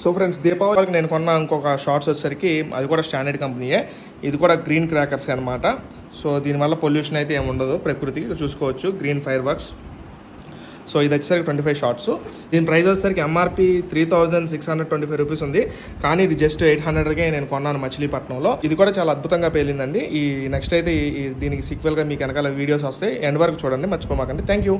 So friends, దీపావళికి నేను కొన్న ఇంకొక షార్ట్స్ వచ్చేసరికి అది కూడా స్టాండర్డ్ కంపెనీయే. ఇది కూడా గ్రీన్ క్రాకర్స్ అనమాట. సో దీనివల్ల పొల్యూషన్ అయితే ఏమి ఉండదు, ప్రకృతికి చూసుకోవచ్చు. Green fire works. సో ఇది వచ్చేసరికి 25 షార్ట్స్. దీని ప్రైస్ వచ్చేసరికి ఎంఆర్పి 3625 రూపీస్ ఉంది. కానీ ఇది జస్ట్ 800కే నేను కొన్నాను మచిలీపట్నంలో. ఇది కూడా చాలా అద్భుతంగా పేలిందండి. ఈ నెక్స్ట్ అయితే దీనికి సీక్వెల్గా మీకు వెనకాల వీడియోస్ వస్తాయి. ఎండ్ వరకు చూడండి, మర్చిపోమాకండి. Thank you.